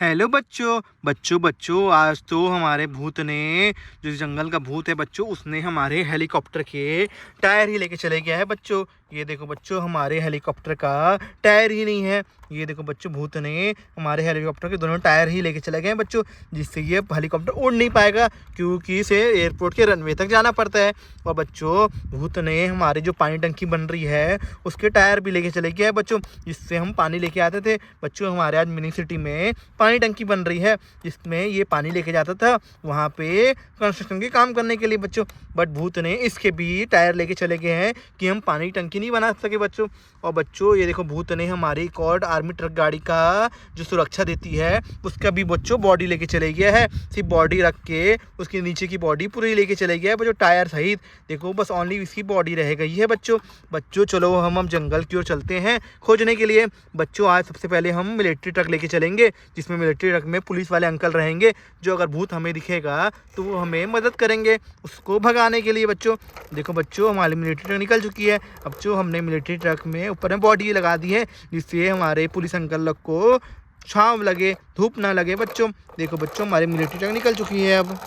Hello बच्चों बच्चों बच्चों आज तो हमारे भूत ने, जो जंगल का भूत है बच्चों, उसने हमारे हेलीकॉप्टर के टायर ही लेके चले गया है बच्चों। ये देखो बच्चों, हमारे हेलीकॉप्टर का टायर ही नहीं है। ये देखो बच्चों, भूत ने हमारे हेलीकॉप्टर के दोनों टायर ही लेके चले गए हैं बच्चों, जिससे ये हेलीकॉप्टर उड़ नहीं पाएगा, क्योंकि इसे एयरपोर्ट के रनवे तक जाना पड़ता है। और बच्चों, भूत ने हमारी जो पानी टंकी बन रही है उसके टायर भी लेके चले गए हैं बच्चों, जिससे हम पानी लेके आते थे बच्चों। हमारे आज मिनी सिटी में पानी टंकी बन रही है, जिसमें ये पानी लेके जाता था वहाँ पे कंस्ट्रक्शन के काम करने के लिए बच्चों। बट भूत ने इसके भी टायर लेके चले गए हैं कि हम पानी टंकी नहीं बना सके बच्चों। और बच्चों, ये देखो, भूत ने हमारी एक और आर्मी ट्रक गाड़ी का जो सुरक्षा देती है उसका भी बच्चों बॉडी लेके चले गया है। सिर्फ बॉडी रख के उसके नीचे की बॉडी पूरी लेके चले गया है बच्चों, टायर सहित। देखो, बस ओनली इसकी बॉडी रह गई है बच्चों। चलो हम जंगल की ओर चलते हैं खोजने के लिए बच्चों। आज सबसे पहले हम मिलिट्री ट्रक लेके चलेंगे, जिसमें मिलिट्री ट्रक में पुलिस वाले अंकल रहेंगे, जो अगर भूत हमें दिखेगा तो वो हमें मदद करेंगे उसको भगाने के लिए बच्चों। देखो बच्चों, हमारी मिलिट्री ट्रक निकल चुकी है। अब जो हमने मिलिट्री ट्रक में ऊपर में बॉडी लगा दी है, जिससे हमारे पुलिस अंकल लोग को छाँव लगे, धूप ना लगे बच्चों। देखो बच्चों, हमारी मिलिट्री ट्रक निकल चुकी है। अब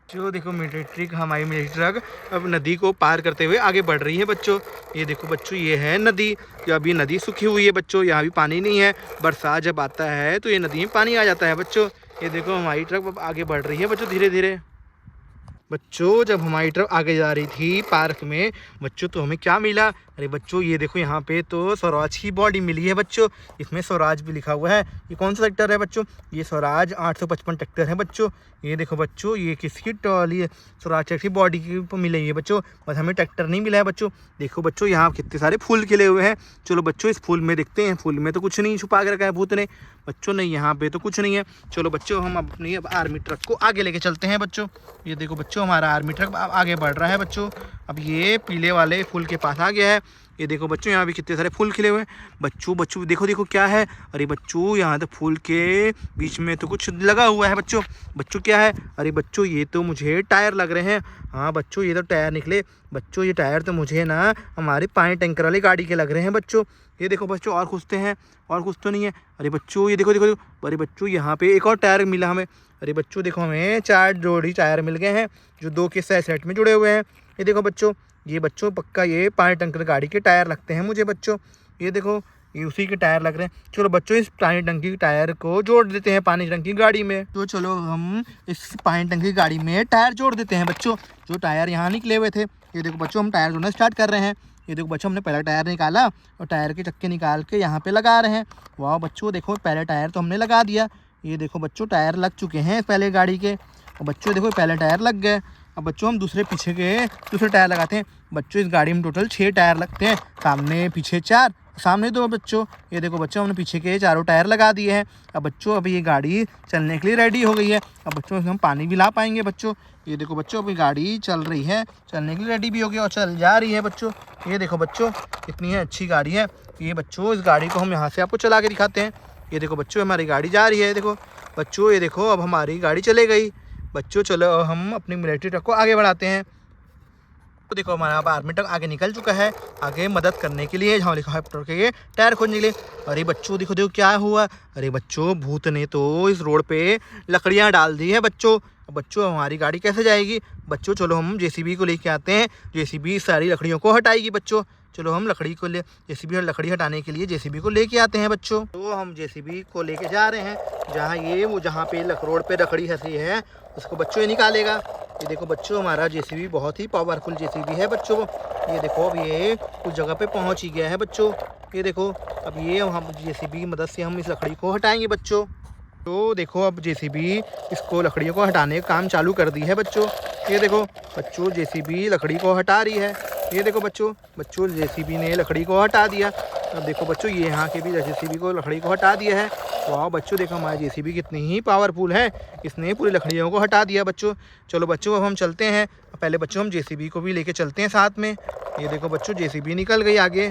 जो देखो, हमारी मिलिट्री ट्रक अब नदी को पार करते हुए आगे बढ़ रही है बच्चों। ये देखो बच्चों, ये है नदी। जो अभी नदी सूखी हुई है बच्चों, यहाँ भी पानी नहीं है। बरसात जब आता है तो ये नदी में पानी आ जाता है बच्चों। ये देखो, हमारी ट्रक अब आगे बढ़ रही है बच्चों, धीरे धीरे। बच्चों, जब हमारी ट्रक आगे जा रही थी पार्क में बच्चों, तो हमें क्या मिला? अरे बच्चों, ये देखो, यहाँ पे तो स्वराज की बॉडी मिली है बच्चों। इसमें स्वराज भी लिखा हुआ है। ये कौन सा सेक्टर है बच्चों? ये स्वराज 855 ट्रैक्टर है बच्चों। ये देखो बच्चों, ये किसकी ट्रॉली है? स्वराज ट्रैक्टर की बॉडी की मिली है बच्चों, बस हमें ट्रैक्टर नहीं मिला है बच्चों। देखो बच्चों, यहाँ कितने सारे फूल खिले हुए हैं। चलो बच्चों, इस फूल में देखते हैं। फूल में तो कुछ नहीं छुपा के रखा है भूत ने बच्चों, नहीं, यहाँ पे तो कुछ नहीं है। चलो बच्चों, हम अपनी अब आर्मी ट्रक को आगे लेके चलते हैं बच्चों। ये देखो बच्चों, हमारा आर्मी ट्रक आगे बढ़ रहा है बच्चों। अब ये पीले वाले फूल के पास आ गया है। ये देखो बच्चों, यहाँ भी कितने सारे फूल खिले हुए हैं बच्चों। देखो देखो क्या है। अरे बच्चों, यहाँ तो फूल के बीच में तो कुछ लगा हुआ है बच्चों क्या है? अरे बच्चों, ये तो मुझे टायर लग रहे हैं। हाँ बच्चों, ये तो टायर निकले बच्चों। ये टायर तो मुझे ना हमारे पानी टैंकर वाली गाड़ी के लग रहे हैं बच्चों। ये देखो बच्चों, और खुजते हैं, और कुछ तो नहीं है। अरे बच्चों, ये देखो देखो। अरे बच्चों, यहाँ पे एक और टायर मिला हमें। अरे बच्चों देखो, हमें 4 जोड़ी टायर मिल गए हैं, जो 2 के सेट में जुड़े हुए हैं। ये देखो बच्चों, ये बच्चों पक्का ये पानी टंकर गाड़ी के टायर लगते हैं मुझे बच्चों। ये देखो, ये उसी के टायर लग रहे हैं। चलो बच्चों, इस पानी टंकी के टायर को जोड़ देते हैं पानी टंकी गाड़ी में। तो चलो हम इस पानी टंकी गाड़ी में टायर जोड़ देते हैं बच्चों। जो टायर यहाँ निकले हुए थे, ये देखो बच्चों, हम टायर जोड़ना स्टार्ट कर रहे हैं। ये देखो बच्चों, हमने पहला टायर निकाला और टायर के चक्के निकाल के यहाँ पे लगा रहे हैं। वाह बच्चों, देखो, पहले टायर तो हमने लगा दिया। ये देखो बच्चों, टायर लग चुके हैं पहले गाड़ी के। और बच्चों देखो, पहले टायर लग गए। अब बच्चों, हम दूसरे टायर लगाते हैं बच्चों। इस गाड़ी में टोटल 6 टायर लगते हैं, सामने पीछे 4, सामने 2 बच्चों। ये देखो बच्चों, हमने पीछे के चारों टायर लगा दिए हैं। अब बच्चों, अभी ये गाड़ी चलने के लिए रेडी हो गई है। अब बच्चों, हम पानी भी ला पाएंगे बच्चों। ये देखो बच्चों, अभी गाड़ी चल रही है, चलने के लिए रेडी भी हो गई और चल जा रही है बच्चों। ये देखो बच्चों, कितनी है अच्छी गाड़ी है ये बच्चों। इस गाड़ी को हम यहाँ से आपको चला के दिखाते हैं। ये देखो बच्चों, हमारी गाड़ी जा रही है। देखो बच्चों, ये देखो, अब हमारी गाड़ी चले गई बच्चों। चलो हम अपनी मिलिट्री ट्रक को आगे बढ़ाते हैं। तो देखो, हमारा आर्मी ट्रक आगे निकल चुका है, आगे मदद करने के लिए, हेलीकॉप्टर के टायर खोजने के लिए। अरे बच्चों, देखो देखो क्या हुआ। अरे बच्चों, भूत ने तो इस रोड पे लकड़ियां डाल दी है बच्चों। बच्चों, हमारी गाड़ी कैसे जाएगी बच्चों? चलो हम जेसीबी को लेके आते हैं, जेसीबी सारी लकड़ियों को हटाएगी बच्चों। चलो हम जेसीबी और लकड़ी हटाने के लिए जेसीबी को लेके आते हैं बच्चों। तो हम जेसीबी को लेके जा रहे हैं, जहाँ पे रोड पे लकड़ी हंसी है उसको बच्चों ये निकालेगा। ये देखो बच्चों, हमारा जेसीबी बहुत ही पावरफुल जेसीबी है बच्चों। ये देखो, अब ये कुछ जगह पे पहुंच ही गया है बच्चों। ये देखो, अब ये हम जेसीबी की मदद से हम इस लकड़ी को हटाएंगे बच्चों। तो देखो, अब जेसीबी इसको लकड़ियों को हटाने का काम चालू कर दी है बच्चों। ये देखो बच्चों, जेसीबी लकड़ी को हटा रही है। ये देखो बच्चों, जेसीबी ने लकड़ी को हटा दिया। अब देखो बच्चों, ये यहाँ के भी जेसीबी को लकड़ी को हटा दिया है। वाह बच्चों, देखो हमारी जेसीबी कितनी ही पावरफुल है, इसने पूरी लकड़ियों को हटा दिया बच्चों। चलो बच्चों, अब हम चलते हैं। पहले बच्चों, हम जेसीबी को भी लेके चलते हैं साथ में। ये देखो बच्चों, जेसीबी निकल गई आगे।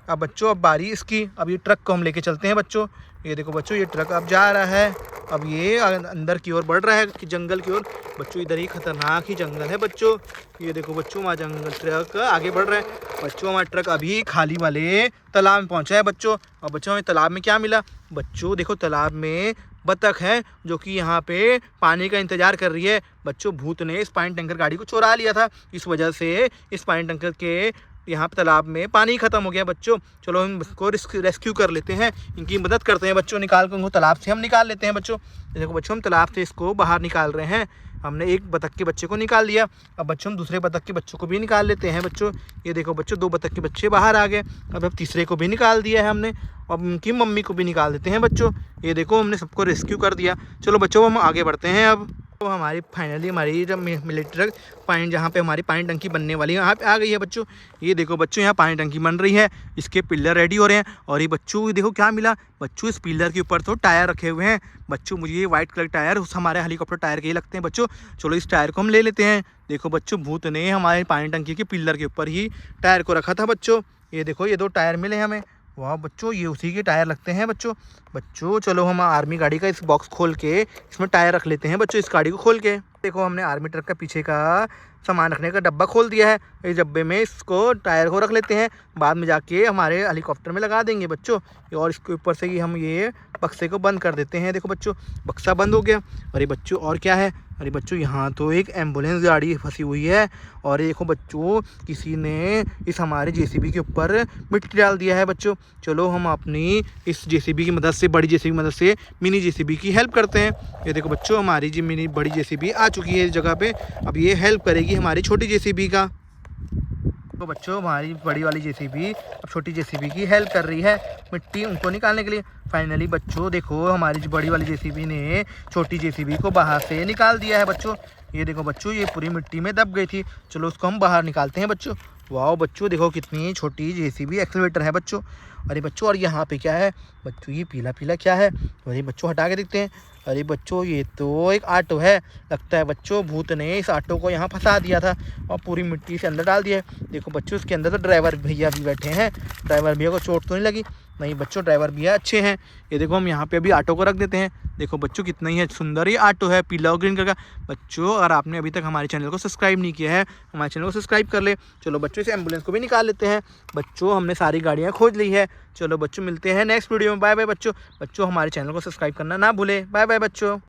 अब बच्चों, अब बारी इसकी, अब ये ट्रक को हम लेके चलते हैं बच्चों। ये देखो बच्चों, ये ट्रक अब जा रहा है। अब ये अंदर की ओर बढ़ रहा है कि जंगल की ओर। बच्चों इधर ही खतरनाक ही जंगल है बच्चों। ये देखो बच्चों, हमारा जंगल ट्रक आगे बढ़ रहा है बच्चों। हमारा ट्रक अभी खाली वाले तालाब में पहुंचा है बच्चों। और बच्चों हमें तालाब में क्या मिला बच्चों? देखो तालाब में बतख है जो कि यहाँ पे पानी का इंतजार कर रही है बच्चों। भूत ने इस पानी टैंकर गाड़ी को चुरा लिया था, इस वजह से इस पानी टैंकर के यहाँ पे तालाब में पानी खत्म हो गया बच्चों। चलो हम इसको रेस्क्यू कर लेते हैं, इनकी मदद करते हैं बच्चों। निकाल कर उनको तालाब से हम निकाल लेते हैं बच्चों। देखो बच्चों, हम तालाब से इसको बाहर निकाल रहे हैं। हमने एक बतख के बच्चे को निकाल दिया, अब बच्चों हम दूसरे बतख के बच्चों को भी निकाल लेते हैं बच्चों। ये देखो बच्चों, 2 बतख के बच्चे बाहर आ गए। अब तीसरे को भी निकाल दिया है हमने, अब उनकी मम्मी को भी निकाल देते हैं बच्चों। ये देखो हमने सबको रेस्क्यू कर दिया। चलो बच्चों हम आगे बढ़ते हैं अब। तो हमारी फाइनली हमारी जब मिलिट्री ट्रक पानी, जहाँ पे हमारी पानी टंकी बनने वाली है, यहाँ पे आ गई है बच्चों। ये देखो बच्चों, यहाँ पानी टंकी बन रही है, इसके पिलर रेडी हो रहे हैं। और ये बच्चों देखो क्या मिला बच्चों, इस पिलर के ऊपर तो टायर रखे हुए हैं बच्चों। मुझे ये वाइट कलर टायर उस हमारे हेलीकॉप्टर टायर के ही लगते हैं बच्चों। चलो इस टायर को हम ले लेते हैं। देखो बच्चों, भूत ने हमारे पानी टंकी के पिलर के ऊपर ही टायर को रखा था बच्चों। ये देखो ये 2 टायर मिले हमें। वाह बच्चों, ये उसी के टायर लगते हैं बच्चों। बच्चों चलो हम आर्मी गाड़ी का इस बॉक्स खोल के इसमें टायर रख लेते हैं बच्चों, इस गाड़ी को खोल के। देखो हमने आर्मी ट्रक का पीछे का सामान रखने का डब्बा खोल दिया है। इस डब्बे में इसको टायर को रख लेते हैं, बाद में जाके हमारे हेलीकॉप्टर में लगा देंगे बच्चों। और इसके ऊपर से ही हम ये बक्से को बंद कर देते हैं। देखो बच्चों, बक्सा बंद हो गया। अरे बच्चों और क्या है? अरे बच्चों, यहाँ तो एक एम्बुलेंस गाड़ी फंसी हुई है। और देखो बच्चों, किसी ने इस हमारे जेसीबी के ऊपर मिट्टी डाल दिया है बच्चों। चलो हम अपनी इस जेसीबी की मदद से, बड़ी जेसीबी की मदद से मिनी जेसीबी की हेल्प करते हैं। ये देखो बच्चों, हमारी जी मिनी बड़ी जेसीबी आ चुकी है इस जगह पे। अब ये हेल्प करेगी हमारी छोटी जेसीबी का। तो बच्चों, हमारी बड़ी वाली जेसीबी अब छोटी जेसीबी की हेल्प कर रही है मिट्टी उनको निकालने के लिए। फाइनली बच्चों देखो, हमारी बड़ी वाली जेसीबी ने छोटी जेसीबी को बाहर से निकाल दिया है बच्चों। ये देखो बच्चों, ये पूरी मिट्टी में दब गई थी। चलो उसको हम बाहर निकालते हैं बच्चों। वाह बच्चों, देखो कितनी छोटी जेसीबी एक्सीलरेटर है बच्चों। अरे बच्चों, और यहाँ पे क्या है बच्चों? ये पीला पीला क्या है? अरे बच्चों हटा के देखते हैं। अरे बच्चों, ये तो एक ऑटो है। लगता है बच्चों भूत ने इस ऑटो को यहाँ फंसा दिया था और पूरी मिट्टी से अंदर डाल दिया है। देखो बच्चों, इसके अंदर तो ड्राइवर भैया भी बैठे हैं। ड्राइवर भैया को चोट तो नहीं लगी? नहीं बच्चों, ड्राइवर भैया अच्छे हैं। ये देखो हम यहाँ पे अभी ऑटो को रख देते हैं। देखो बच्चों, कितना ही सुंदर ये ऑटो है, पीला और ग्रीन कलर का। बच्चों अगर आपने अभी तक हमारे चैनल को सब्सक्राइब नहीं किया है, हमारे चैनल को सब्सक्राइब कर ले। चलो बच्चों, इस एम्बुलेंस को भी निकाल लेते हैं बच्चों। हमने सारी गाड़ियाँ खोज ली है। चलो बच्चों, मिलते हैं नेक्स्ट वीडियो में। बाय बाय बच्चों। बच्चों हमारे चैनल को सब्सक्राइब करना ना भूलें। बाय बाय बच्चों।